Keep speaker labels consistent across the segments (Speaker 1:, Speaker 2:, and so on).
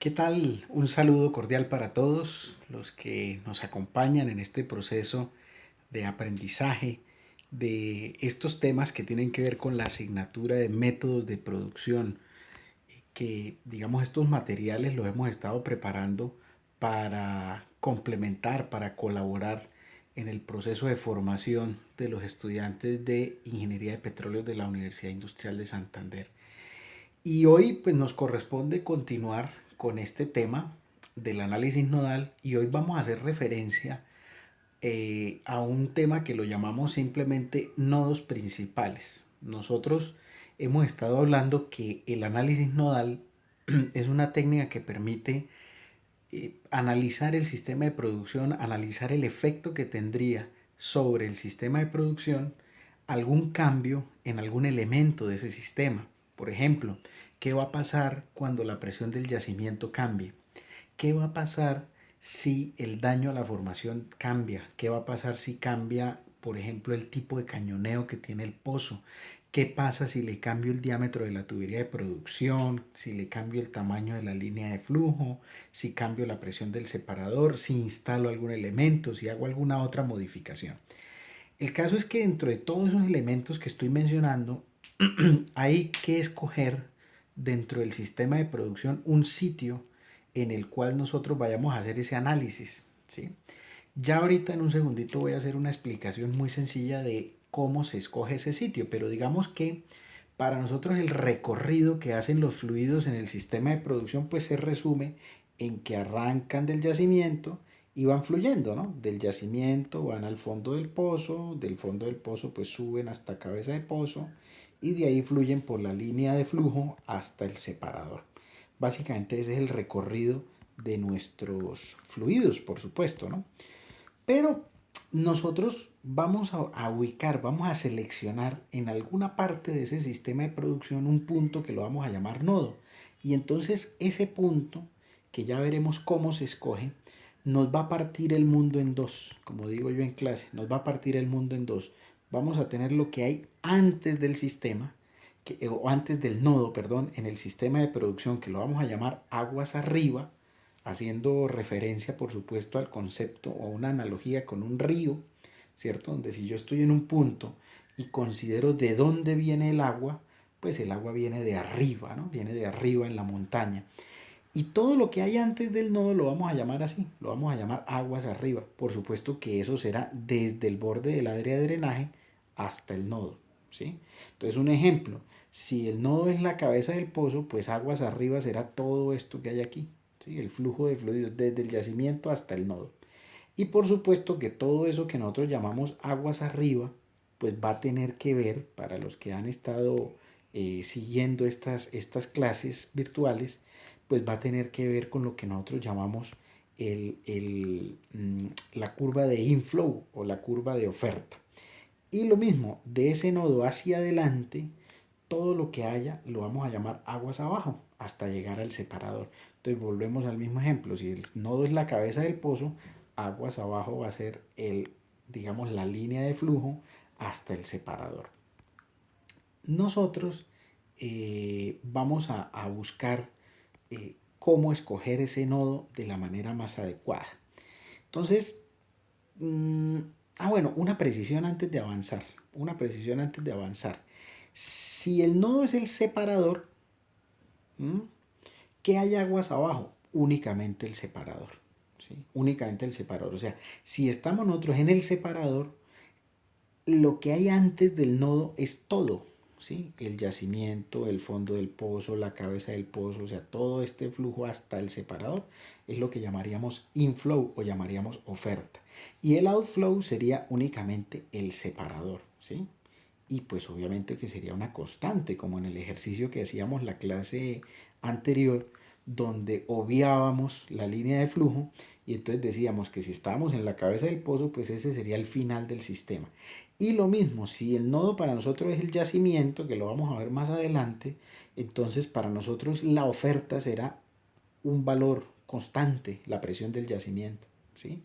Speaker 1: ¿Qué tal? Un saludo cordial para todos los que nos acompañan en este proceso de aprendizaje de estos temas que tienen que ver con la asignatura de métodos de producción, que digamos estos materiales los hemos estado preparando para complementar, para colaborar en el proceso de formación de los estudiantes de Ingeniería de Petróleos de la Universidad Industrial de Santander. Y hoy pues nos corresponde continuar con este tema del análisis nodal y hoy vamos a hacer referencia a un tema que lo llamamos simplemente nodos principales. Nosotros hemos estado hablando que el análisis nodal es una técnica que permite analizar el sistema de producción, analizar el efecto que tendría sobre el sistema de producción algún cambio en algún elemento de ese sistema. Por ejemplo, ¿qué va a pasar cuando la presión del yacimiento cambie? ¿Qué va a pasar si el daño a la formación cambia? ¿Qué va a pasar si cambia, por ejemplo, el tipo de cañoneo que tiene el pozo? ¿Qué pasa si le cambio el diámetro de la tubería de producción? Si le cambio el tamaño de la línea de flujo, si cambio la presión del separador, si instalo algún elemento, si hago alguna otra modificación. El caso es que dentro de todos esos elementos que estoy mencionando, hay que escoger dentro del sistema de producción un sitio en el cual nosotros vayamos a hacer ese análisis, ¿sí? Ya ahorita en un segundito voy a hacer una explicación muy sencilla de cómo se escoge ese sitio, pero digamos que para nosotros el recorrido que hacen los fluidos en el sistema de producción pues se resume en que arrancan del yacimiento y van fluyendo, ¿no? Del yacimiento van al fondo del fondo del pozo pues suben hasta cabeza de pozo y de ahí fluyen por la línea de flujo hasta el separador. Básicamente ese es el recorrido de nuestros fluidos, por supuesto, ¿no? Pero nosotros vamos a ubicar, vamos a seleccionar en alguna parte de ese sistema de producción un punto que lo vamos a llamar nodo. Y entonces ese punto, que ya veremos cómo se escoge, nos va a partir el mundo en dos, como digo yo en clase, nos va a partir el mundo en dos. Vamos a tener lo que hay antes del sistema, o antes del nodo, perdón, en el sistema de producción, que lo vamos a llamar aguas arriba, haciendo referencia, por supuesto, al concepto o una analogía con un río, ¿cierto? Donde si yo estoy en un punto y considero de dónde viene el agua, pues el agua viene de arriba, ¿no? Viene de arriba en la montaña. Y todo lo que hay antes del nodo lo vamos a llamar así, lo vamos a llamar aguas arriba. Por supuesto que eso será desde el borde del área de drenaje hasta el nodo, ¿sí? Entonces un ejemplo, si el nodo es la cabeza del pozo, pues aguas arriba será todo esto que hay aquí, ¿sí? El flujo de fluidos desde el yacimiento hasta el nodo. Y por supuesto que todo eso que nosotros llamamos aguas arriba, pues va a tener que ver, para los que han estado siguiendo estas clases virtuales, pues va a tener que ver con lo que nosotros llamamos la curva de inflow o la curva de oferta. Y lo mismo, de ese nodo hacia adelante, todo lo que haya lo vamos a llamar aguas abajo hasta llegar al separador. Entonces volvemos al mismo ejemplo. Si el nodo es la cabeza del pozo, aguas abajo va a ser digamos, la línea de flujo hasta el separador. Nosotros vamos a buscar cómo escoger ese nodo de la manera más adecuada. Entonces, mmm, bueno, una precisión antes de avanzar. Una precisión antes de avanzar. Si el nodo es el separador, ¿qué hay aguas abajo? Únicamente el separador, ¿sí? Únicamente el separador. O sea, si estamos nosotros en el separador, lo que hay antes del nodo es todo, ¿sí? El yacimiento, el fondo del pozo, la cabeza del pozo, o sea, todo este flujo hasta el separador es lo que llamaríamos inflow o llamaríamos oferta. Y el outflow sería únicamente el separador, ¿sí? Y pues obviamente que sería una constante, como en el ejercicio que hacíamos la clase anterior, donde obviábamos la línea de flujo y entonces decíamos que si estábamos en la cabeza del pozo, pues ese sería el final del sistema. Y lo mismo, si el nodo para nosotros es el yacimiento, que lo vamos a ver más adelante, entonces para nosotros la oferta será un valor constante, la presión del yacimiento, ¿sí?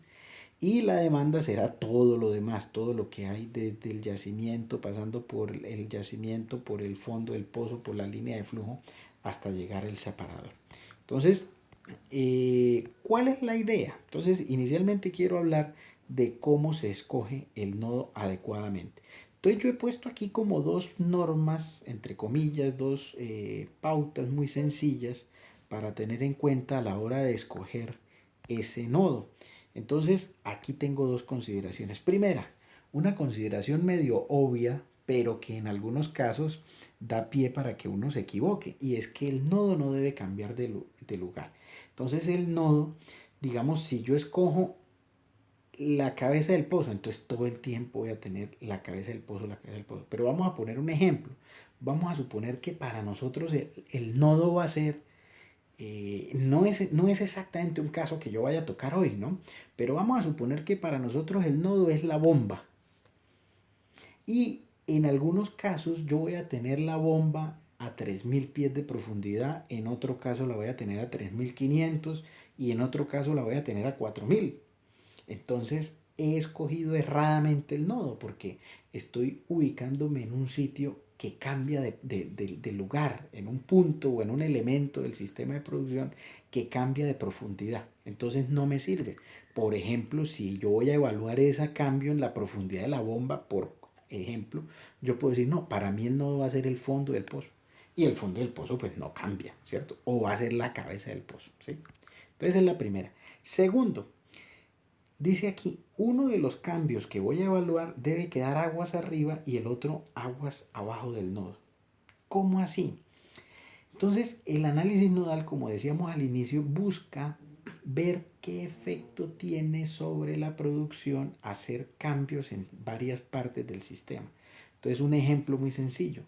Speaker 1: Y la demanda será todo lo demás, todo lo que hay desde el yacimiento, pasando por el yacimiento, por el fondo del pozo, por la línea de flujo, hasta llegar al separador. Entonces, ¿Cuál es la idea? Entonces, inicialmente quiero hablar de cómo se escoge el nodo adecuadamente. Entonces, yo he puesto aquí como dos normas, entre comillas, dos pautas muy sencillas para tener en cuenta a la hora de escoger ese nodo. Entonces, aquí tengo dos consideraciones. Primera, una consideración medio obvia, pero que en algunos casos da pie para que uno se equivoque, y es que el nodo no debe cambiar de lugar. Entonces el nodo, digamos, si yo escojo la cabeza del pozo, entonces todo el tiempo voy a tener la cabeza del pozo, la cabeza del pozo. Pero vamos a poner un ejemplo. Vamos a suponer que para nosotros el nodo va a ser, no es exactamente un caso que yo vaya a tocar hoy, ¿no? Pero vamos a suponer que para nosotros el nodo es la bomba. Y en algunos casos yo voy a tener la bomba a 3000 pies de profundidad, en otro caso la voy a tener a 3500 y en otro caso la voy a tener a 4000. Entonces he escogido erradamente el nodo porque estoy ubicándome en un sitio que cambia de lugar, en un punto o en un elemento del sistema de producción que cambia de profundidad. Entonces no me sirve. Por ejemplo, si yo voy a evaluar ese cambio en la profundidad de la bomba, por ejemplo, yo puedo decir, no, para mí el nodo va a ser el fondo del pozo. Y el fondo del pozo pues no cambia, ¿cierto? O va a ser la cabeza del pozo, ¿sí? Entonces es la primera. Segundo, dice aquí, uno de los cambios que voy a evaluar debe quedar aguas arriba y el otro aguas abajo del nodo. ¿Cómo así? Entonces, el análisis nodal, como decíamos al inicio, busca ver qué efecto tiene sobre la producción hacer cambios en varias partes del sistema. Entonces, un ejemplo muy sencillo.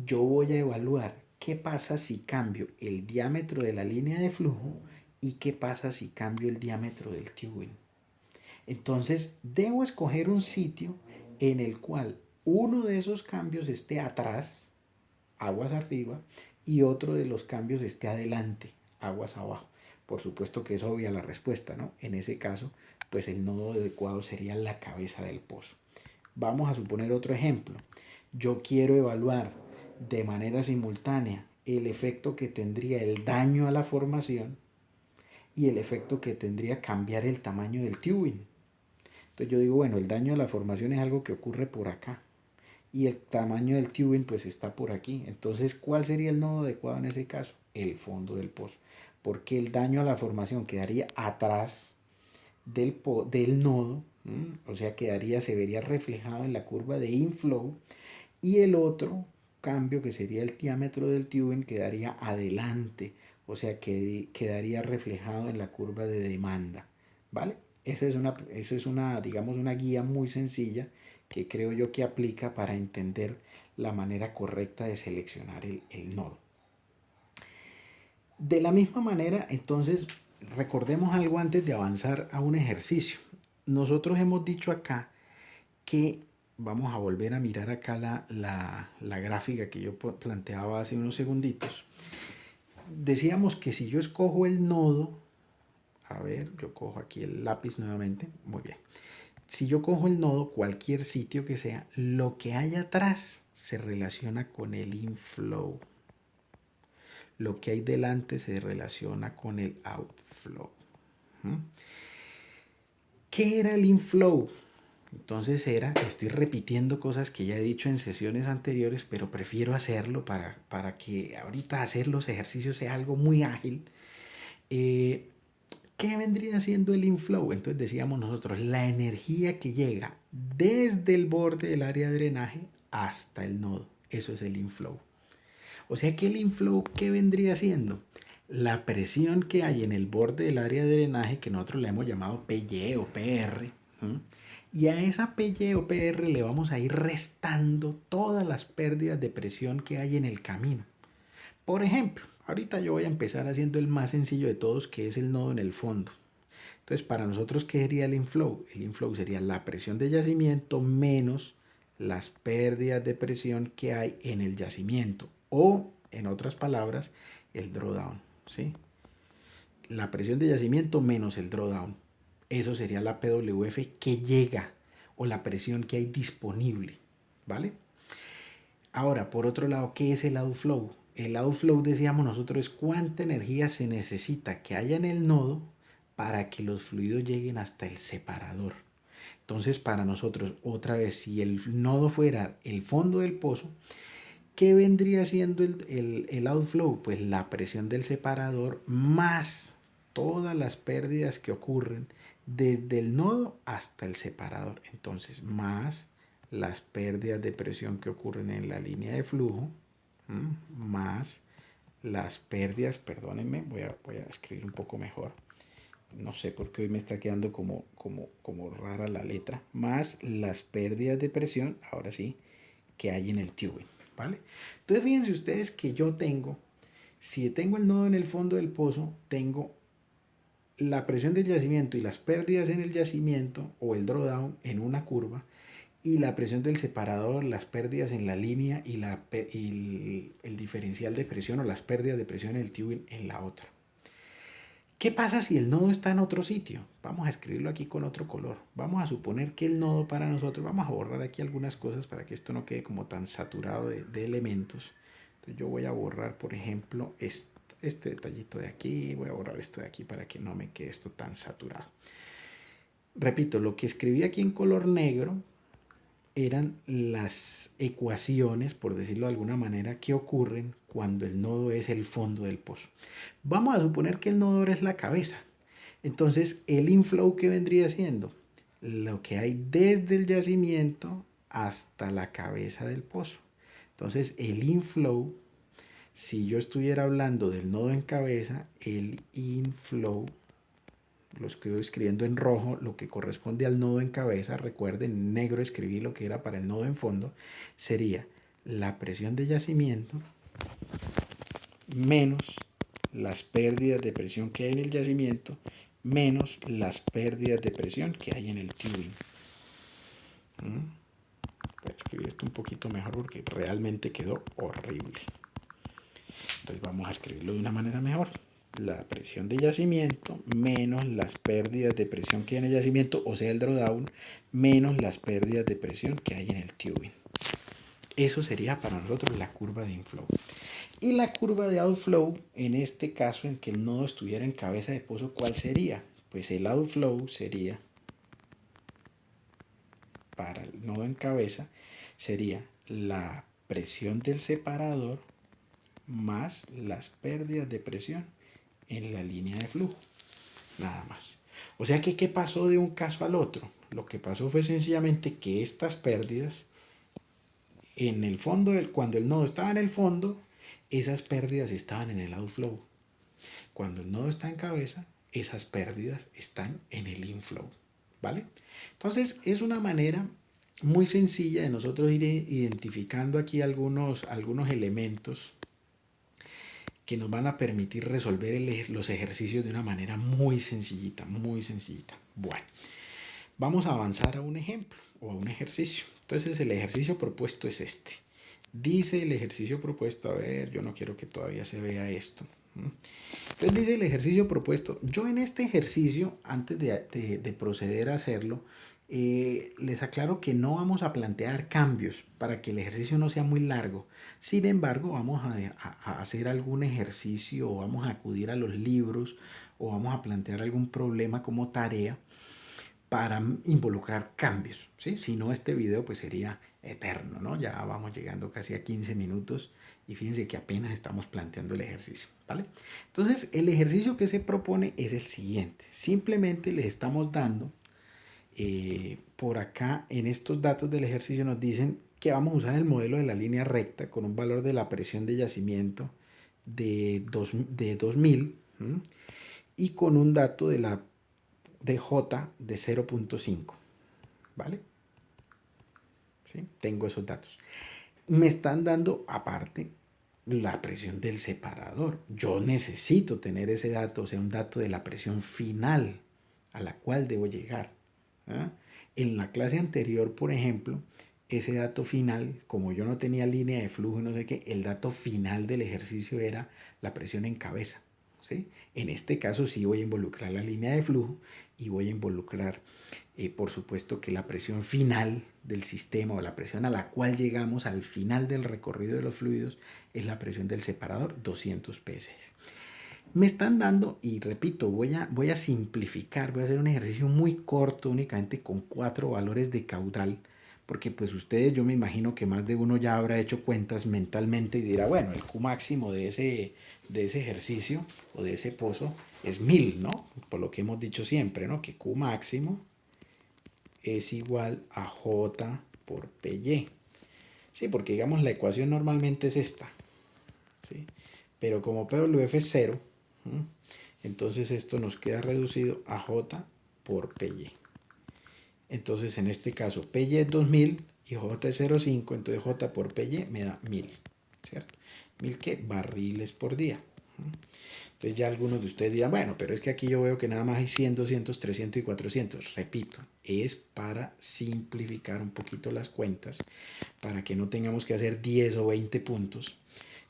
Speaker 1: Yo voy a evaluar qué pasa si cambio el diámetro de la línea de flujo y qué pasa si cambio el diámetro del tubing. Entonces, debo escoger un sitio en el cual uno de esos cambios esté atrás, aguas arriba, y otro de los cambios esté adelante, aguas abajo. Por supuesto que es obvia la respuesta, ¿no? En ese caso, pues el nodo adecuado sería la cabeza del pozo. Vamos a suponer otro ejemplo. Yo quiero evaluar de manera simultánea el efecto que tendría el daño a la formación y el efecto que tendría cambiar el tamaño del tubing. Entonces yo digo, bueno, el daño a la formación es algo que ocurre por acá y el tamaño del tubing pues está por aquí. Entonces, ¿cuál sería el nodo adecuado en ese caso? El fondo del pozo, porque el daño a la formación quedaría atrás del nodo, o sea, se vería reflejado en la curva de inflow, y el otro cambio, que sería el diámetro del tubing, quedaría adelante, o sea, que quedaría reflejado en la curva de demanda, ¿vale? Eso es una, digamos, una guía muy sencilla que creo yo que aplica para entender la manera correcta de seleccionar el nodo. De la misma manera, entonces, recordemos algo antes de avanzar a un ejercicio. Nosotros hemos dicho acá que vamos a volver a mirar acá la gráfica que yo planteaba hace unos segunditos. Decíamos que si yo escojo el nodo, a ver, yo cojo aquí el lápiz nuevamente, muy bien. Si yo cojo el nodo, cualquier sitio que sea, lo que hay atrás se relaciona con el inflow. Lo que hay delante se relaciona con el outflow. ¿Qué era el inflow? Entonces estoy repitiendo cosas que ya he dicho en sesiones anteriores, pero prefiero hacerlo para que ahorita hacer los ejercicios sea algo muy ágil. ¿Qué vendría siendo el inflow? Entonces decíamos nosotros, la energía que llega desde el borde del área de drenaje hasta el nodo. Eso es el inflow. O sea que el inflow, ¿qué vendría siendo? La presión que hay en el borde del área de drenaje, que nosotros le hemos llamado PY o PR, y a esa PY o PR le vamos a ir restando todas las pérdidas de presión que hay en el camino. Por ejemplo, ahorita yo voy a empezar haciendo el más sencillo de todos, que es el nodo en el fondo. Entonces, para nosotros, ¿qué sería el inflow? El inflow sería la presión de yacimiento menos las pérdidas de presión que hay en el yacimiento, o, en otras palabras, el drawdown, ¿sí? La presión de yacimiento menos el drawdown. Eso sería la PWF que llega, o la presión que hay disponible, ¿vale? Ahora, por otro lado, ¿qué es el outflow? el outflow, decíamos nosotros, es cuánta energía se necesita que haya en el nodo para que los fluidos lleguen hasta el separador. Entonces, para nosotros, otra vez, si el nodo fuera el fondo del pozo, ¿qué vendría siendo el outflow? Pues la presión del separador más todas las pérdidas que ocurren desde el nodo hasta el separador. Entonces, más las pérdidas de presión que ocurren en la línea de flujo, más las pérdidas, perdónenme, voy a escribir un poco mejor. No sé por qué hoy me está quedando como rara la letra. Más las pérdidas de presión, ahora sí, que hay en el tubing, ¿vale? Entonces fíjense ustedes que yo tengo, si tengo el nodo en el fondo del pozo, tengo la presión del yacimiento y las pérdidas en el yacimiento o el drawdown en una curva, y la presión del separador, las pérdidas en la línea y el diferencial de presión o las pérdidas de presión en el tubing en la otra. ¿Qué pasa si el nodo está en otro sitio? Vamos a escribirlo aquí con otro color. Vamos a suponer que el nodo para nosotros, vamos a borrar aquí algunas cosas para que esto no quede como tan saturado de elementos. Entonces yo voy a borrar, por ejemplo, este detallito de aquí, voy a borrar esto de aquí para que no me quede esto tan saturado. Repito, lo que escribí aquí en color negro eran las ecuaciones, por decirlo de alguna manera, que ocurren cuando el nodo es el fondo del pozo. Vamos a suponer que el nodo es la cabeza. Entonces, el inflow, que vendría siendo lo que hay desde el yacimiento hasta la cabeza del pozo. Entonces, el inflow, si yo estuviera hablando del nodo en cabeza, el inflow, lo estoy escribiendo en rojo, lo que corresponde al nodo en cabeza, recuerden, en negro escribí lo que era para el nodo en fondo, sería la presión de yacimiento menos las pérdidas de presión que hay en el yacimiento menos las pérdidas de presión que hay en el tubing. Voy a escribir esto un poquito mejor porque realmente quedó horrible. Entonces vamos a escribirlo de una manera mejor. La presión de yacimiento menos las pérdidas de presión que hay en el yacimiento, o sea el drawdown, menos las pérdidas de presión que hay en el tubing. Eso sería para nosotros la curva de inflow. Y la curva de outflow, en este caso en que el nodo estuviera en cabeza de pozo, ¿cuál sería? Pues el outflow sería, para el nodo en cabeza, sería la presión del separador más las pérdidas de presión en la línea de flujo. Nada más. O sea que, ¿qué pasó de un caso al otro? Lo que pasó fue sencillamente que estas pérdidas en el fondo, cuando el nodo estaba en el fondo, esas pérdidas estaban en el outflow. Cuando el nodo está en cabeza, esas pérdidas están en el inflow, ¿vale? Entonces es una manera muy sencilla de nosotros ir identificando aquí algunos elementos que nos van a permitir resolver los ejercicios de una manera muy sencillita, muy sencillita. Bueno, vamos a avanzar a un ejemplo o a un ejercicio. Entonces el ejercicio propuesto es este. Dice el ejercicio propuesto, a ver, yo no quiero que todavía se vea esto. Entonces dice el ejercicio propuesto. Yo en este ejercicio, antes de proceder a hacerlo, les aclaro que no vamos a plantear cambios para que el ejercicio no sea muy largo. Sin embargo, vamos a hacer algún ejercicio, o vamos a acudir a los libros, o vamos a plantear algún problema como tarea para involucrar cambios, ¿sí? Si no, este video pues sería eterno, ¿no? Ya vamos llegando casi a 15 minutos y fíjense que apenas estamos planteando el ejercicio, ¿vale? Entonces, el ejercicio que se propone es el siguiente. Simplemente les estamos dando, por acá en estos datos del ejercicio nos dicen que vamos a usar el modelo de la línea recta con un valor de la presión de yacimiento de 2000, ¿sí? Y con un dato de la J de 0.5, ¿vale? ¿Sí? Tengo esos datos. Me están dando aparte la presión del separador. Yo necesito tener ese dato, o sea, un dato de la presión final a la cual debo llegar. ¿Ah? En la clase anterior, por ejemplo, ese dato final, como yo no tenía línea de flujo y no sé qué, el dato final del ejercicio era la presión en cabeza. ¿sí? En este caso sí voy a involucrar la línea de flujo y voy a involucrar, por supuesto, que la presión final del sistema o la presión a la cual llegamos al final del recorrido de los fluidos es la presión del separador, 200 psi. Me están dando, y repito, voy a simplificar, voy a hacer un ejercicio muy corto, únicamente con 4 valores de caudal, porque pues ustedes, yo me imagino que más de uno ya habrá hecho cuentas mentalmente y dirá, bueno, el Q máximo de ese ejercicio o de ese pozo es 1000, ¿no? Por lo que hemos dicho siempre, ¿no? Que Q máximo es igual a J por PY. Sí, porque digamos la ecuación normalmente es esta, ¿sí? Pero como PWF es 0, ¿sí? Entonces esto nos queda reducido a J por PY. Entonces en este caso PY es 2000 y J es 0,5, entonces J por PY me da 1000, ¿cierto? 1000 ¿qué? Barriles por día. Entonces ya algunos de ustedes dirán, bueno, pero es que aquí yo veo que nada más hay 100, 200, 300 y 400. Repito, es para simplificar un poquito las cuentas, para que no tengamos que hacer 10 o 20 puntos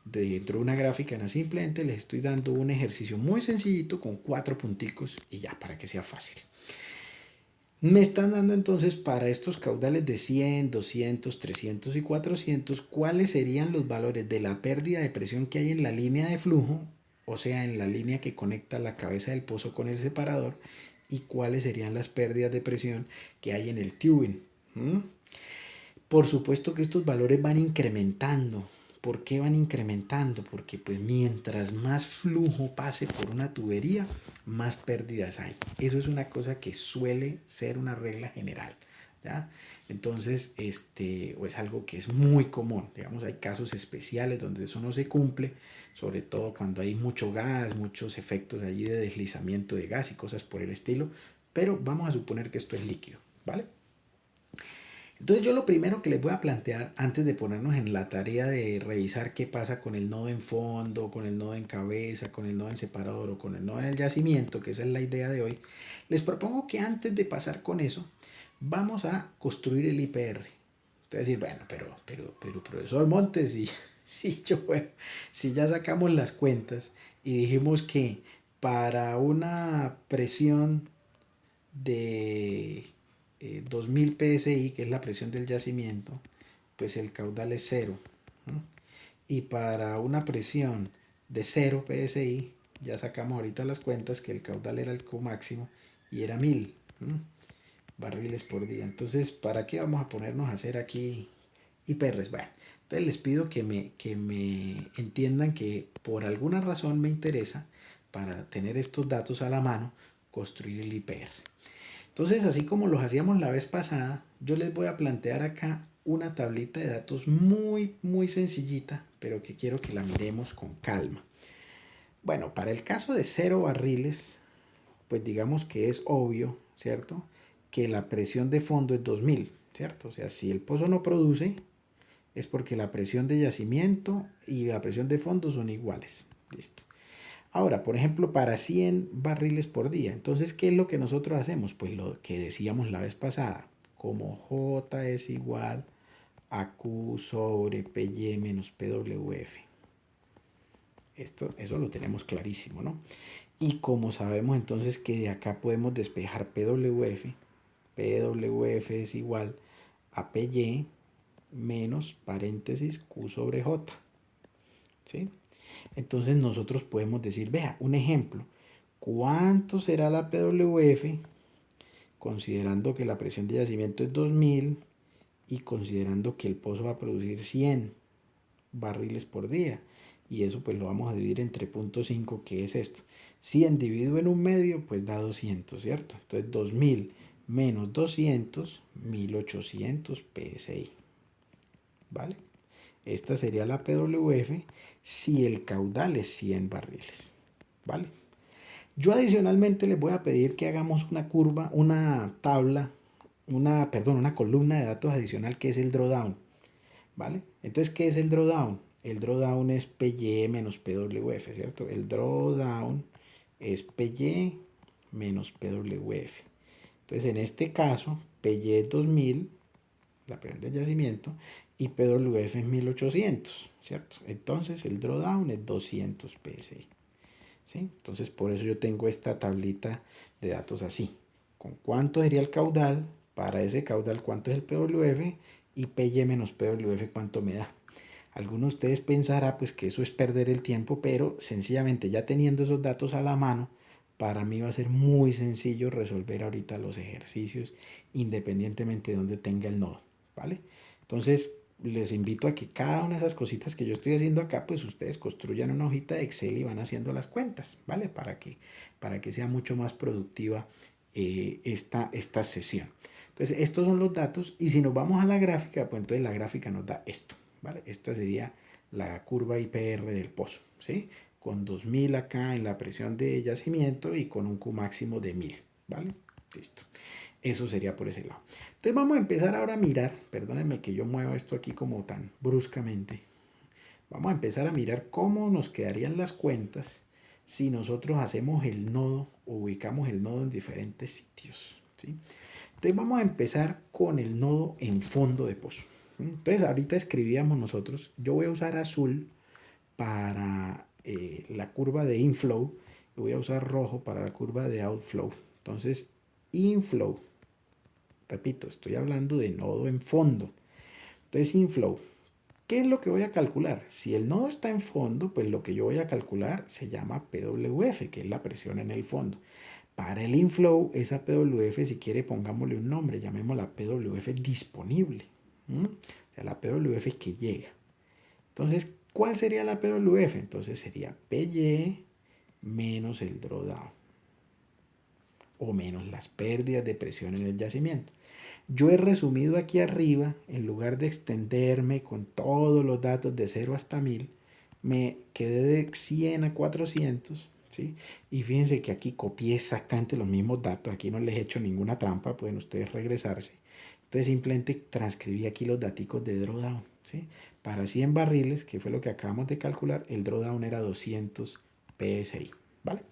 Speaker 1: dentro de una gráfica. No, simplemente les estoy dando un ejercicio muy sencillito con 4 punticos y ya, para que sea fácil. Me están dando entonces para estos caudales de 100, 200, 300 y 400, cuáles serían los valores de la pérdida de presión que hay en la línea de flujo, o sea, en la línea que conecta la cabeza del pozo con el separador, y cuáles serían las pérdidas de presión que hay en el tubing. Por supuesto que estos valores van incrementando. ¿Por qué van incrementando? Porque pues mientras más flujo pase por una tubería, más pérdidas hay. Eso es una cosa que suele ser una regla general, ¿ya? Entonces, o es algo que es muy común. Digamos, hay casos especiales donde eso no se cumple, sobre todo cuando hay mucho gas, muchos efectos allí de deslizamiento de gas y cosas por el estilo, pero vamos a suponer que esto es líquido, ¿vale? Entonces yo lo primero que les voy a plantear antes de ponernos en la tarea de revisar qué pasa con el nodo en fondo, con el nodo en cabeza, con el nodo en separador o con el nodo en el yacimiento, que esa es la idea de hoy, les propongo que antes de pasar con eso, vamos a construir el IPR. Entonces decir, bueno, pero profesor Montes, si ya sacamos las cuentas y dijimos que para una presión de 2000 psi, que es la presión del yacimiento, pues el caudal es cero, ¿no? Y para una presión de 0 psi, ya sacamos ahorita las cuentas que el caudal era el Q máximo y era 1000, ¿no? Barriles por día. Entonces, ¿para qué vamos a ponernos a hacer aquí IPRs? Bueno, entonces les pido que me entiendan que por alguna razón me interesa, para tener estos datos a la mano, construir el IPR. Entonces, así como los hacíamos la vez pasada, yo les voy a plantear acá una tablita de datos muy, muy sencillita, pero que quiero que la miremos con calma. Bueno, para el caso de 0 barriles, pues digamos que es obvio, ¿cierto? Que la presión de fondo es 2000, ¿cierto? O sea, si el pozo no produce, es porque la presión de yacimiento y la presión de fondo son iguales. Listo. Ahora, por ejemplo, para 100 barriles por día. Entonces, ¿qué es lo que nosotros hacemos? Pues lo que decíamos la vez pasada. Como J es igual a Q sobre PY menos PWF. Eso lo tenemos clarísimo, ¿no? Y como sabemos entonces que de acá podemos despejar PWF, PWF es igual a PY menos paréntesis Q sobre J. ¿Sí? Entonces nosotros podemos decir, vea, un ejemplo, ¿cuánto será la PWF considerando que la presión de yacimiento es 2000 y considerando que el pozo va a producir 100 barriles por día? Y eso pues lo vamos a dividir entre 0.5, que es esto. 100 dividido en un medio, pues da 200, ¿cierto? Entonces 2000 menos 200, 1800 psi, ¿vale? Esta sería la PWF si el caudal es 100 barriles, ¿vale? Yo adicionalmente les voy a pedir que hagamos una curva, una tabla, una columna de datos adicional, que es el drawdown, ¿vale? Entonces, ¿qué es el drawdown? El drawdown es PY menos PWF, ¿cierto? El drawdown es PY menos PWF. Entonces, en este caso, PY es 2000, la presión de yacimiento, y PWF es 1800, ¿cierto? Entonces, el drawdown es 200 psi. ¿sí? Entonces por eso yo tengo esta tablita de datos así. Con cuánto sería el caudal, para ese caudal cuánto es el PWF y PY menos PWF cuánto me da. Algunos de ustedes pensarán pues que eso es perder el tiempo, pero sencillamente ya teniendo esos datos a la mano, para mí va a ser muy sencillo resolver ahorita los ejercicios independientemente de donde tenga el nodo, ¿vale? Entonces les invito a que cada una de esas cositas que yo estoy haciendo acá, pues ustedes construyan una hojita de Excel y van haciendo las cuentas, ¿vale? Para que sea mucho más productiva esta sesión. Entonces estos son los datos y si nos vamos a la gráfica, pues entonces la gráfica nos da esto. ¿Vale? Esta sería la curva IPR del pozo, ¿sí? Con 2000 acá en la presión de yacimiento y con un Q máximo de 1000, ¿vale? Listo. Eso sería por ese lado. Entonces vamos a empezar ahora a mirar, perdónenme que yo mueva esto aquí como tan bruscamente. Vamos a empezar a mirar cómo nos quedarían las cuentas si nosotros hacemos el nodo o ubicamos el nodo en diferentes sitios, ¿sí? Entonces vamos a empezar con el nodo en fondo de pozo. Entonces ahorita escribíamos nosotros, yo voy a usar azul para la curva de inflow y voy a usar rojo para la curva de outflow. Entonces inflow, repito, estoy hablando de nodo en fondo. Entonces inflow, ¿qué es lo que voy a calcular? Si el nodo está en fondo, pues lo que yo voy a calcular se llama PWF, que es la presión en el fondo. Para el inflow, esa PWF, si quiere, pongámosle un nombre, llamémosla PWF disponible. O sea, la PWF que llega. Entonces, ¿cuál sería la PWF? Entonces sería PY menos el drawdown o menos las pérdidas de presión en el yacimiento. Yo he resumido aquí arriba, en lugar de extenderme con todos los datos de 0 hasta 1000, me quedé de 100 a 400, ¿sí? Y fíjense que aquí copié exactamente los mismos datos, aquí no les he hecho ninguna trampa, pueden ustedes regresarse. Entonces simplemente transcribí aquí los datos de drawdown, ¿sí? Para 100 barriles, que fue lo que acabamos de calcular, el drawdown era 200 PSI, ¿vale?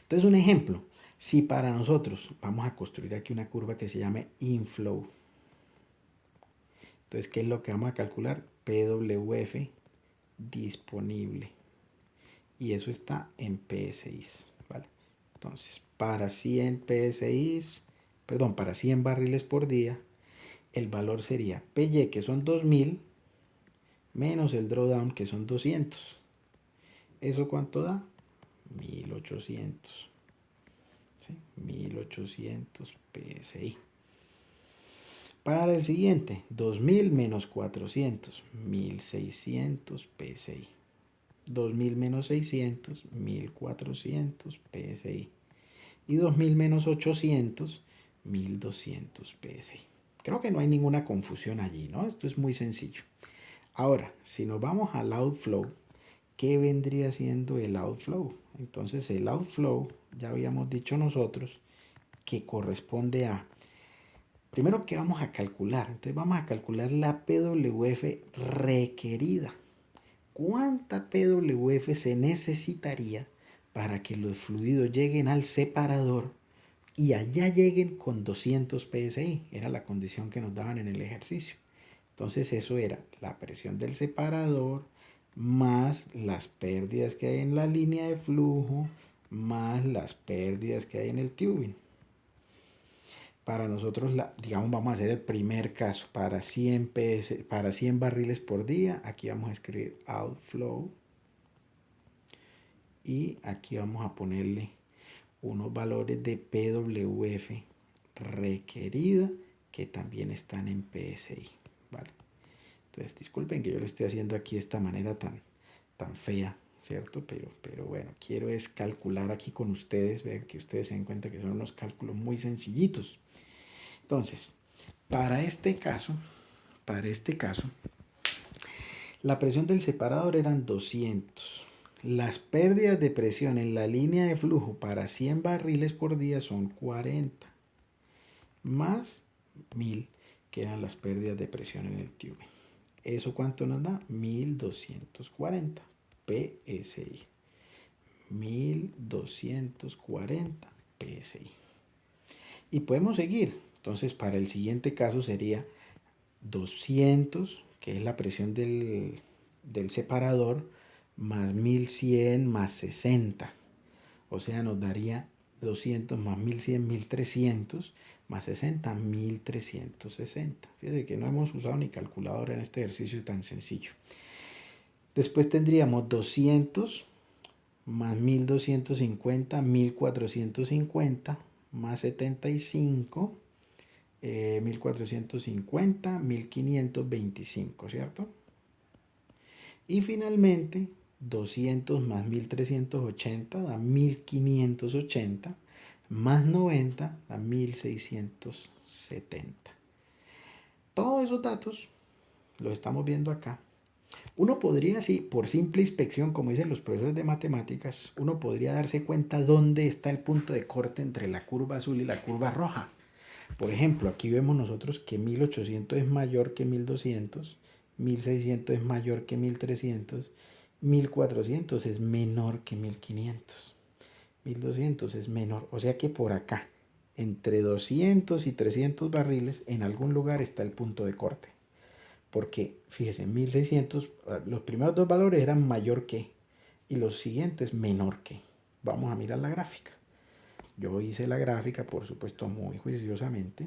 Speaker 1: Entonces un ejemplo, si para nosotros vamos a construir aquí una curva que se llame inflow, entonces ¿qué es lo que vamos a calcular? PWF disponible y eso está en PSI, ¿vale? Entonces para 100 PSI, perdón, para 100 barriles por día, el valor sería PY, que son 2000, menos el drawdown, que son 200. ¿Eso cuánto da? 1800. ¿Sí? 1800 PSI. Para el siguiente, 2000 menos 400, 1600 PSI. 2000 menos 600, 1400 PSI. Y 2000 menos 800, 1200 PSI. Creo que no hay ninguna confusión allí, ¿no? Esto es muy sencillo. Ahora, si nos vamos al outflow, ¿qué vendría siendo el outflow? Entonces el outflow, ya habíamos dicho nosotros, que corresponde a, primero que vamos a calcular, entonces vamos a calcular la PWF requerida. ¿Cuánta PWF se necesitaría para que los fluidos lleguen al separador y allá lleguen con 200 PSI? Era la condición que nos daban en el ejercicio. Entonces eso era la presión del separador más las pérdidas que hay en la línea de flujo más las pérdidas que hay en el tubing. Para nosotros, digamos, vamos a hacer el primer caso para 100 barriles por día. Aquí vamos a escribir outflow y aquí vamos a ponerle unos valores de PWF requerida que también están en PSI, ¿vale? Entonces disculpen que yo lo esté haciendo aquí de esta manera tan fea, ¿cierto? Pero bueno, quiero es calcular aquí con ustedes, vean que ustedes se den cuenta que son unos cálculos muy sencillitos. Entonces, para este caso, la presión del separador eran 200. Las pérdidas de presión en la línea de flujo para 100 barriles por día son 40, más 1000, que eran las pérdidas de presión en el tubing. ¿Eso cuánto nos da? 1240 PSI. 1240 PSI. Y podemos seguir. Entonces, para el siguiente caso sería 200, que es la presión del separador, más 1100 más 60. O sea, nos daría 200 más 1100, 1300 más 60, 1360. Fíjense que no hemos usado ni calculadora en este ejercicio tan sencillo. Después tendríamos 200 más 1250, 1450 más 75, 1450, 1525, ¿cierto? Y finalmente 200 más 1380 da 1580, más 90 da 1670. Todos esos datos los estamos viendo acá. Uno podría, sí, por simple inspección, como dicen los profesores de matemáticas, uno podría darse cuenta dónde está el punto de corte entre la curva azul y la curva roja. Por ejemplo, aquí vemos nosotros que 1800 es mayor que 1200, 1600 es mayor que 1300, 1400 es menor que 1500, 1200 es menor. O sea que por acá, entre 200 y 300 barriles, en algún lugar está el punto de corte. Porque, fíjense, 1600, los primeros dos valores eran mayor que y los siguientes menor que. Vamos a mirar la gráfica. Yo hice la gráfica, por supuesto, muy juiciosamente.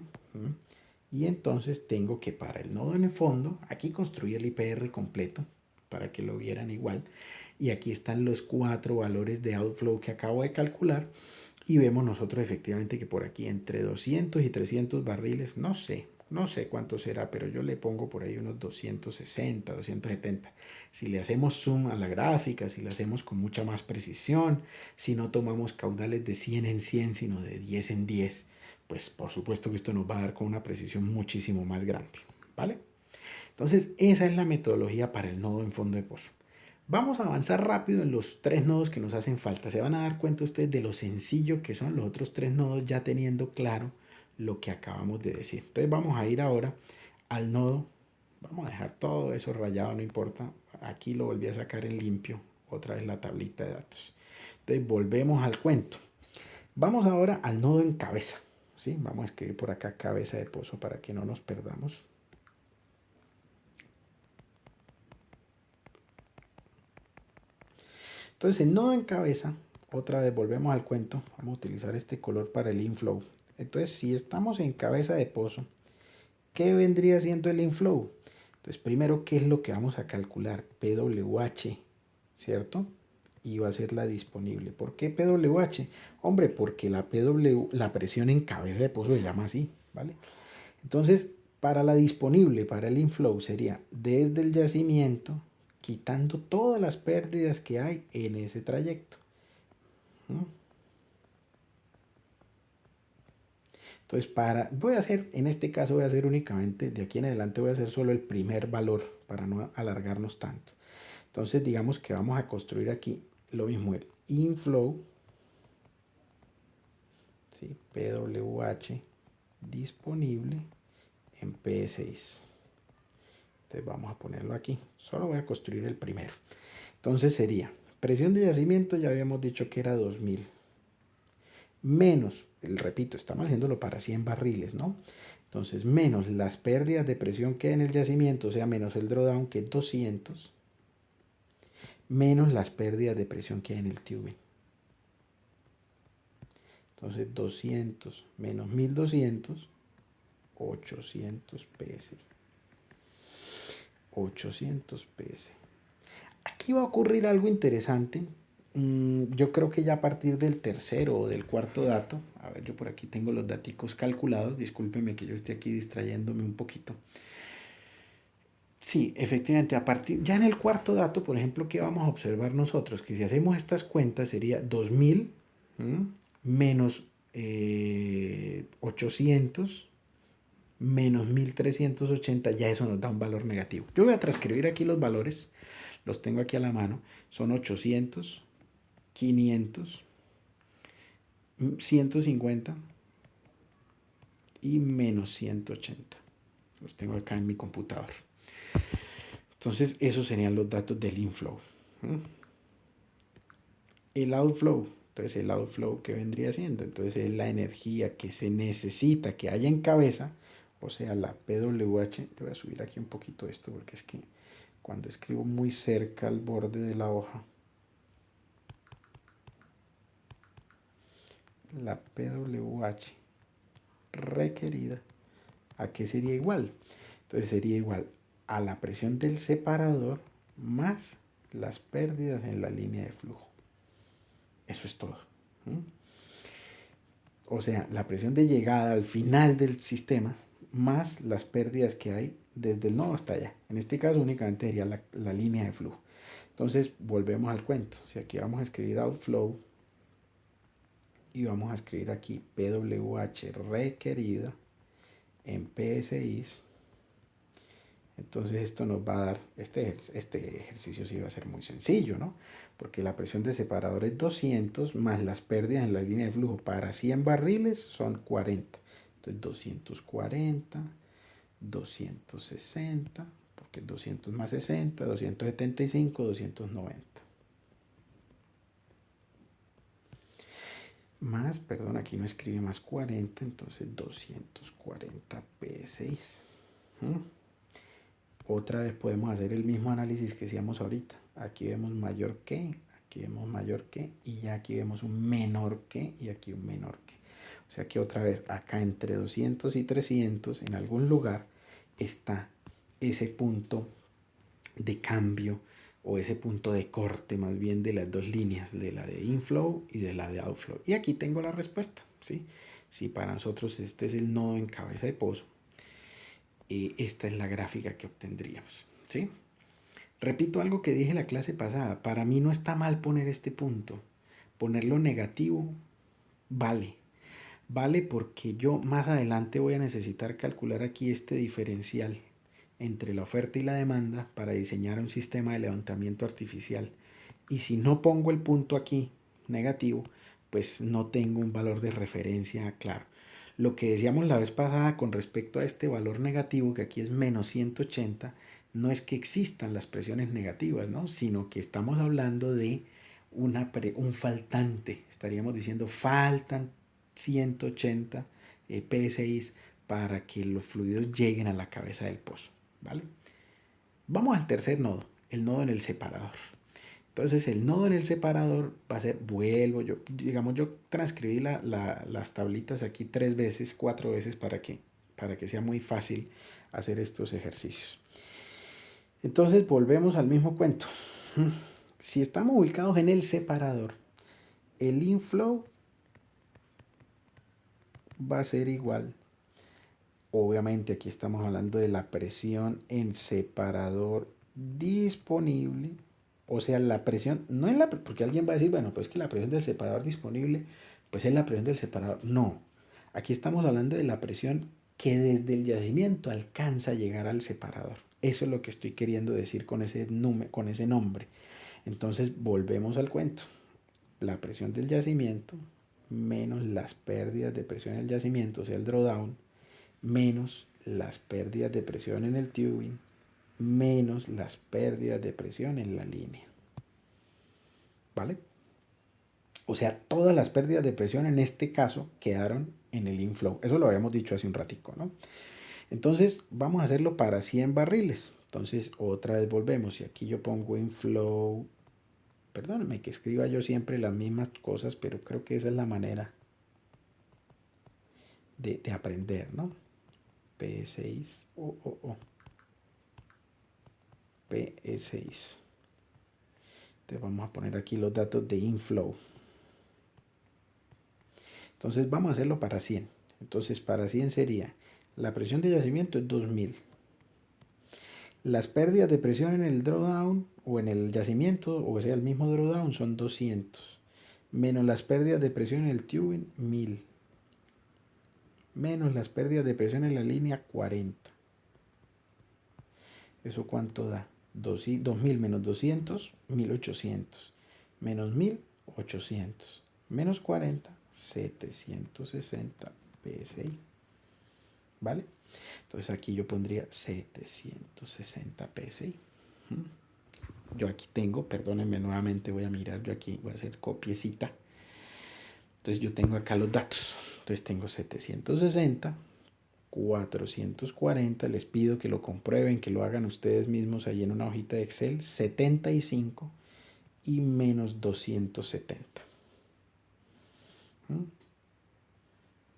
Speaker 1: Y entonces tengo que para el nodo en el fondo, aquí construí el IPR completo para que lo vieran igual. Y aquí están los 4 valores de outflow que acabo de calcular. Y vemos nosotros efectivamente que por aquí entre 200 y 300 barriles, no sé cuánto será, pero yo le pongo por ahí unos 260, 270. Si le hacemos zoom a la gráfica, si le hacemos con mucha más precisión, si no tomamos caudales de 100 en 100, sino de 10 en 10, pues por supuesto que esto nos va a dar con una precisión muchísimo más grande, ¿vale? Entonces, esa es la metodología para el nodo en fondo de pozo. Vamos a avanzar rápido en los 3 nodos que nos hacen falta. Se van a dar cuenta ustedes de lo sencillo que son los otros 3 nodos, ya teniendo claro lo que acabamos de decir. Entonces vamos a ir ahora al nodo. Vamos a dejar todo eso rayado, no importa. Aquí lo volví a sacar en limpio. Otra vez la tablita de datos. Entonces volvemos al cuento. Vamos ahora al nodo en cabeza. ¿Sí? Vamos a escribir por acá cabeza de pozo para que no nos perdamos. Entonces el nodo en cabeza, otra vez volvemos al cuento, vamos a utilizar este color para el inflow. Entonces si estamos en cabeza de pozo, ¿qué vendría siendo el inflow? Entonces primero, ¿qué es lo que vamos a calcular? PWH, ¿cierto? Y va a ser la disponible. ¿Por qué PWH? Hombre, porque la presión en cabeza de pozo se llama así, ¿vale? Entonces, para la disponible, para el inflow, sería desde el yacimiento, quitando todas las pérdidas que hay en ese trayecto. Entonces, en este caso voy a hacer únicamente, de aquí en adelante voy a hacer solo el primer valor para no alargarnos tanto. Entonces, digamos que vamos a construir aquí lo mismo, el inflow, ¿sí? PWH disponible en P6. Entonces vamos a ponerlo aquí. Solo voy a construir el primero. Entonces sería, presión de yacimiento ya habíamos dicho que era 2000. Menos, repito, estamos haciéndolo para 100 barriles, ¿no? Entonces menos las pérdidas de presión que hay en el yacimiento, o sea, menos el drawdown que es 200, menos las pérdidas de presión que hay en el tubing. Entonces 200 menos 1200, 800 psi. 800 psi. Aquí va a ocurrir algo interesante. Yo creo que ya a partir del tercero o del cuarto dato, a ver, yo por aquí tengo los daticos calculados, discúlpeme que yo esté aquí distrayéndome un poquito. Sí, efectivamente, ya en el cuarto dato, por ejemplo, ¿qué vamos a observar nosotros? Que si hacemos estas cuentas sería 2000 menos 800 menos 1380, ya eso nos da un valor negativo. Yo voy a transcribir aquí los valores, los tengo aquí a la mano, son 800, 500, 150 y menos 180. Los tengo acá en mi computador. Entonces, esos serían los datos del inflow. El outflow, entonces el outflow, ¿qué vendría siendo? Entonces es la energía que se necesita que haya en cabeza, o sea, la PWH. Yo voy a subir aquí un poquito esto porque es que cuando escribo muy cerca al borde de la hoja, la PWH requerida, ¿a qué sería igual? Entonces sería igual a la presión del separador más las pérdidas en la línea de flujo. Eso es todo. O sea, la presión de llegada al final del sistema más las pérdidas que hay desde el nodo hasta allá. En este caso únicamente sería la línea de flujo. Entonces volvemos al cuento. Si aquí vamos a escribir outflow y vamos a escribir aquí PWH requerida en PSI, entonces esto nos va a dar, este ejercicio sí va a ser muy sencillo, ¿no? Porque la presión de separador es 200 más las pérdidas en la línea de flujo para 100 barriles son 40. Entonces 240, 260, porque 200 más 60, 275, 290. Más, perdón, aquí no escribe más 40, entonces 240 PSI. Otra vez podemos hacer el mismo análisis que hacíamos ahorita. Aquí vemos mayor que, aquí vemos mayor que, y ya aquí vemos un menor que, y aquí un menor que. O sea que otra vez, acá entre 200 y 300, en algún lugar, está ese punto de cambio, o ese punto de corte más bien de las dos líneas, de la de inflow y de la de outflow. Y aquí tengo la respuesta, ¿sí? Si para nosotros este es el nodo en cabeza de pozo, esta es la gráfica que obtendríamos, ¿sí? Repito algo que dije en la clase pasada, para mí no está mal poner este punto, ponerlo negativo vale, vale porque yo más adelante voy a necesitar calcular aquí este diferencial entre la oferta y la demanda para diseñar un sistema de levantamiento artificial, y si no pongo el punto aquí negativo, pues no tengo un valor de referencia claro. Lo que decíamos la vez pasada con respecto a este valor negativo, que aquí es menos 180, no es que existan las presiones negativas, ¿no? Sino que estamos hablando de un faltante. Estaríamos diciendo faltan 180 PSI para que los fluidos lleguen a la cabeza del pozo, ¿vale? Vamos al tercer nodo, el nodo en el separador. Entonces el nodo en el separador va a ser, yo transcribí las tablitas aquí 3 veces, 4 veces para que sea muy fácil hacer estos ejercicios. Entonces volvemos al mismo cuento. Si estamos ubicados en el separador, el inflow va a ser igual. Obviamente aquí estamos hablando de la presión en separador disponible. O sea, la presión, no es porque alguien va a decir, bueno, pues que la presión del separador disponible, pues es la presión del separador. No, aquí estamos hablando de la presión que desde el yacimiento alcanza a llegar al separador. Eso es lo que estoy queriendo decir con ese nombre. Entonces, volvemos al cuento. La presión del yacimiento menos las pérdidas de presión en el yacimiento, o sea, el drawdown, menos las pérdidas de presión en el tubing, menos las pérdidas de presión en la línea. ¿Vale? O sea, todas las pérdidas de presión en este caso quedaron en el inflow. Eso lo habíamos dicho hace un ratico, ¿no? Entonces, vamos a hacerlo para 100 barriles. Entonces, otra vez volvemos. Y aquí yo pongo inflow. Perdónenme que escriba yo siempre las mismas cosas, pero creo que esa es la manera de aprender, ¿no? P6, P6. Entonces vamos a poner aquí los datos de inflow. Entonces vamos a hacerlo para 100. Entonces para 100 sería, la presión de yacimiento es 2000. Las pérdidas de presión en el drawdown o en el yacimiento, o sea, el mismo drawdown, son 200. Menos las pérdidas de presión en el tubing, 1000. Menos las pérdidas de presión en la línea, 40. ¿Eso cuánto da? 2000 menos 200, 1800. Menos 1000, 800. Menos 40, 760 PSI. ¿Vale? Entonces aquí yo pondría 760 PSI. Yo aquí tengo, perdónenme nuevamente, voy a mirar, yo aquí voy a hacer copiecita. Entonces yo tengo acá los datos. Entonces tengo 760 440, les pido que lo comprueben, que lo hagan ustedes mismos ahí en una hojita de Excel, 75 y menos 270.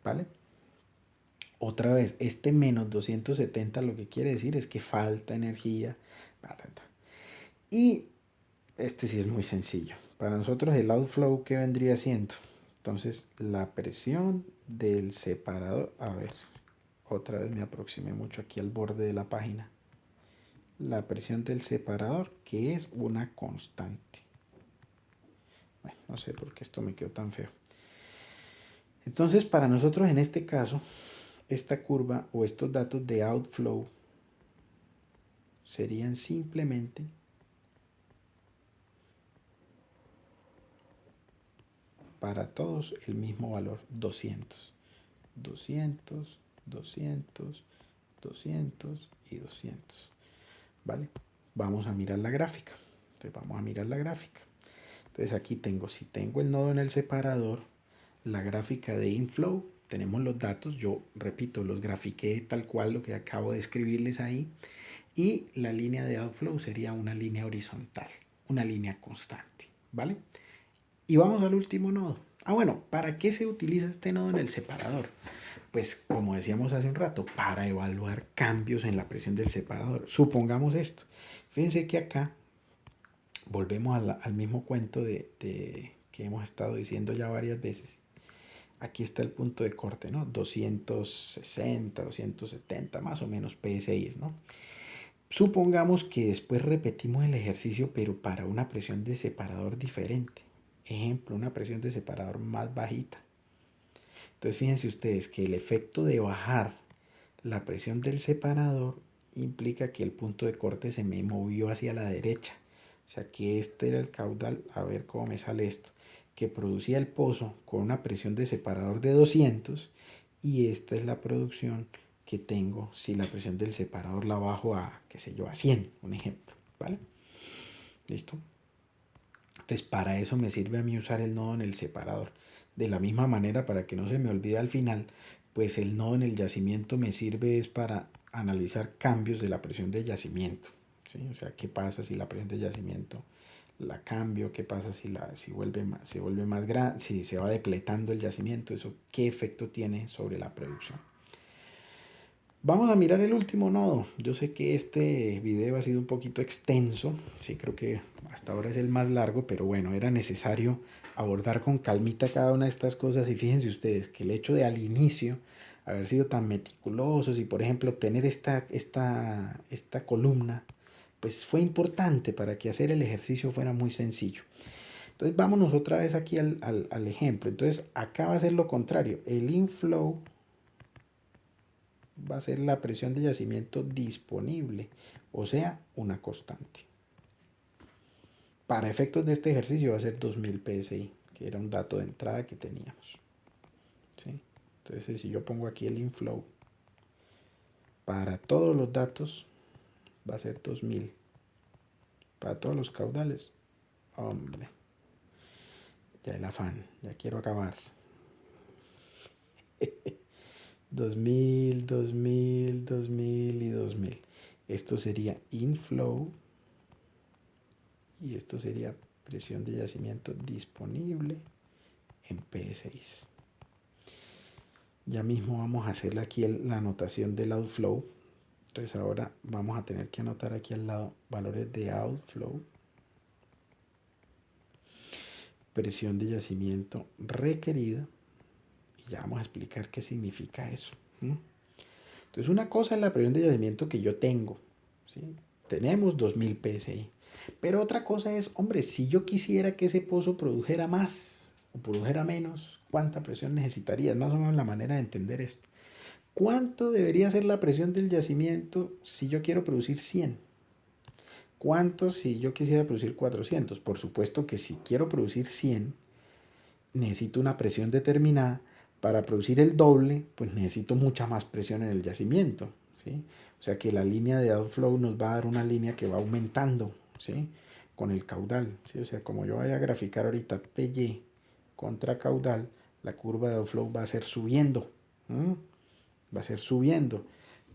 Speaker 1: ¿Vale? Otra vez, este menos 270 lo que quiere decir es que falta energía. Y este sí es muy sencillo. Para nosotros el outflow, ¿qué vendría siendo? Entonces, la presión del separador, a ver, otra vez me aproximé mucho aquí al borde de la página. La presión del separador, que es una constante. Bueno, no sé por qué esto me quedó tan feo. Entonces, para nosotros en este caso, esta curva o estos datos de outflow serían simplemente para todos el mismo valor, 200. 200, 200, 200 y 200. ¿Vale? Vamos a mirar la gráfica. Entonces vamos a mirar la gráfica. Entonces aquí tengo, si tengo el nodo en el separador, la gráfica de inflow, tenemos los datos, yo repito, los grafiqué tal cual lo que acabo de escribirles ahí, y la línea de outflow sería una línea horizontal, una línea constante, ¿vale? Y vamos al último nodo. Bueno, ¿para qué se utiliza este nodo en el separador? Pues como decíamos hace un rato, para evaluar cambios en la presión del separador. Supongamos esto. Fíjense que acá volvemos al mismo cuento que hemos estado diciendo ya varias veces. Aquí está el punto de corte, ¿no? 260, 270, más o menos PSI, ¿no? Supongamos que después repetimos el ejercicio, pero para una presión de separador diferente. Ejemplo, una presión de separador más bajita. Entonces fíjense ustedes que el efecto de bajar la presión del separador implica que el punto de corte se me movió hacia la derecha. O sea que este era el caudal, a ver cómo me sale esto, que producía el pozo con una presión de separador de 200 y esta es la producción que tengo si la presión del separador la bajo a, qué sé yo, a 100, un ejemplo, ¿vale? ¿Listo? Entonces para eso me sirve a mí usar el nodo en el separador. De la misma manera, para que no se me olvide al final, pues el nodo en el yacimiento me sirve es para analizar cambios de la presión de yacimiento, ¿sí? O sea, qué pasa si la presión de yacimiento la cambio, qué pasa si se vuelve más grande, si se va depletando el yacimiento, eso qué efecto tiene sobre la producción. Vamos a mirar el último nodo. Yo sé que este video ha sido un poquito extenso, sí, creo que hasta ahora es el más largo, pero bueno, era necesario abordar con calmita cada una de estas cosas y fíjense ustedes que el hecho de al inicio haber sido tan meticulosos y por ejemplo obtener esta columna, pues fue importante para que hacer el ejercicio fuera muy sencillo. Entonces vámonos otra vez aquí al ejemplo. Entonces acá va a ser lo contrario, el inflow va a ser la presión de yacimiento disponible, o sea, una constante. Para efectos de este ejercicio va a ser 2000 PSI, que era un dato de entrada que teníamos. ¿Sí? Entonces, si yo pongo aquí el inflow, para todos los datos va a ser 2000. Para todos los caudales, hombre, ya el afán, ya quiero acabar. 2000, 2000, 2000 y 2000. Esto sería inflow y esto sería presión de yacimiento disponible en P6. Ya mismo vamos a hacerle aquí la anotación del outflow. Entonces ahora vamos a tener que anotar aquí al lado valores de outflow, presión de yacimiento requerida y ya vamos a explicar qué significa eso. Entonces una cosa es la presión de yacimiento que yo tengo, ¿sí? Tenemos 2000 PSI. Pero otra cosa es, hombre, si yo quisiera que ese pozo produjera más o produjera menos, ¿cuánta presión necesitaría? Es más o menos la manera de entender esto. ¿Cuánto debería ser la presión del yacimiento si yo quiero producir 100? ¿Cuánto si yo quisiera producir 400? Por supuesto que si quiero producir 100, necesito una presión determinada. Para producir el doble, pues necesito mucha más presión en el yacimiento, ¿sí? O sea que la línea de outflow nos va a dar una línea que va aumentando, ¿sí? Con el caudal, ¿sí? O sea, como yo vaya a graficar ahorita PY contra caudal, la curva de outflow va a ser subiendo, va a ser subiendo,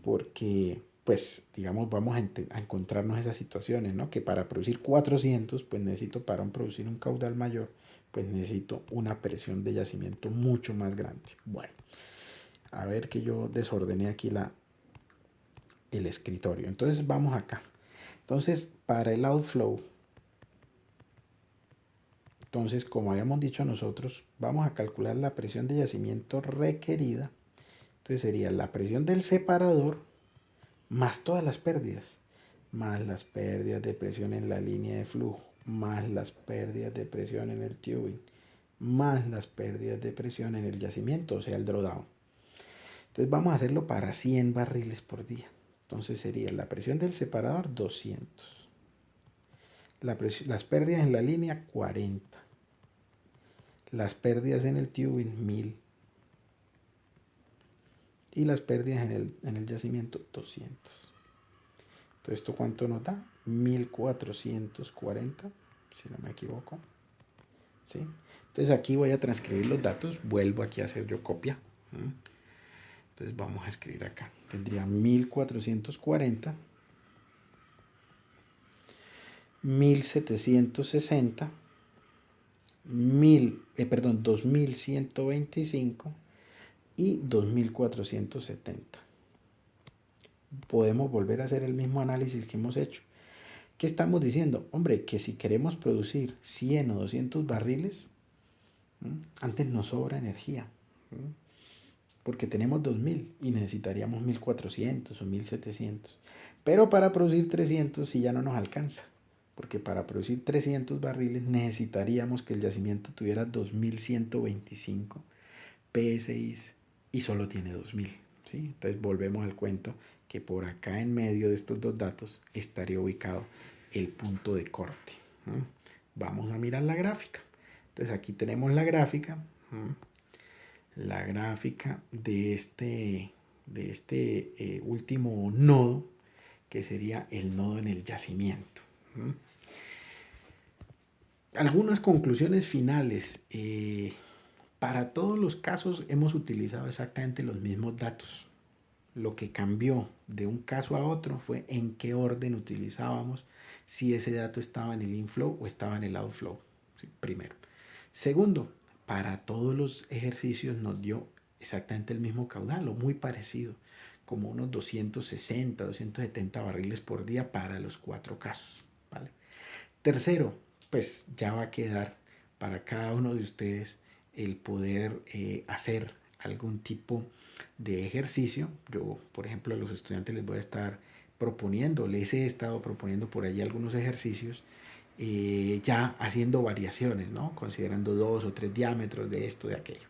Speaker 1: porque pues digamos vamos a encontrarnos esas situaciones, ¿no? Que para producir 400, pues necesito para producir un caudal mayor, pues necesito una presión de yacimiento mucho más grande. Bueno, a ver que yo desordené aquí el escritorio. Entonces vamos acá. Entonces para el outflow, entonces como habíamos dicho nosotros, vamos a calcular la presión de yacimiento requerida. Entonces sería la presión del separador más todas las pérdidas, más las pérdidas de presión en la línea de flujo, más las pérdidas de presión en el tubing, más las pérdidas de presión en el yacimiento, o sea, el drawdown. Entonces vamos a hacerlo para 100 barriles por día. Entonces sería la presión del separador 200. Las pérdidas en la línea 40. Las pérdidas en el tubing 1000. Y las pérdidas en el yacimiento 200. Entonces, ¿esto cuánto nos da? 1440, si no me equivoco. ¿Sí? Entonces aquí voy a transcribir los datos. Vuelvo aquí a hacer yo copia. Entonces vamos a escribir acá. Tendría 1440, 1760, 2125 y 2470. Podemos volver a hacer el mismo análisis que hemos hecho. ¿Qué estamos diciendo? Hombre, que si queremos producir 100 o 200 barriles, antes nos sobra energía, porque tenemos 2000 y necesitaríamos 1400 o 1700. Pero para producir 300 sí ya no nos alcanza, porque para producir 300 barriles necesitaríamos que el yacimiento tuviera 2125 PSI y solo tiene 2000. ¿Sí? Entonces volvemos al cuento que por acá en medio de estos dos datos estaría ubicado el punto de corte. Vamos a mirar la gráfica. Entonces aquí tenemos la gráfica. La gráfica de este último nodo, que sería el nodo en el yacimiento. Algunas conclusiones finales. Para todos los casos hemos utilizado exactamente los mismos datos. Lo que cambió de un caso a otro fue en qué orden utilizábamos, si ese dato estaba en el inflow o estaba en el outflow. ¿Sí? Primero. Segundo, para todos los ejercicios nos dio exactamente el mismo caudal o muy parecido, como unos 260, 270 barriles por día para los 4 casos. ¿Vale? Tercero, pues ya va a quedar para cada uno de ustedes el poder hacer algún tipo de ejercicio. Yo, por ejemplo, a los estudiantes les voy a estar proponiendo, les he estado proponiendo por allí algunos ejercicios, ya haciendo variaciones, ¿no? Considerando 2 o 3 diámetros de esto, de aquello.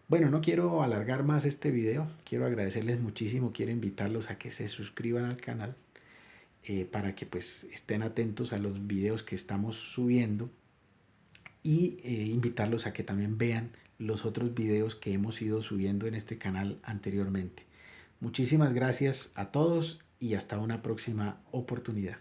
Speaker 1: Bueno, no quiero alargar más este video, quiero agradecerles muchísimo, quiero invitarlos a que se suscriban al canal, para que pues estén atentos a los videos que estamos subiendo, y invitarlos a que también vean los otros videos que hemos ido subiendo en este canal anteriormente. Muchísimas gracias a todos y hasta una próxima oportunidad.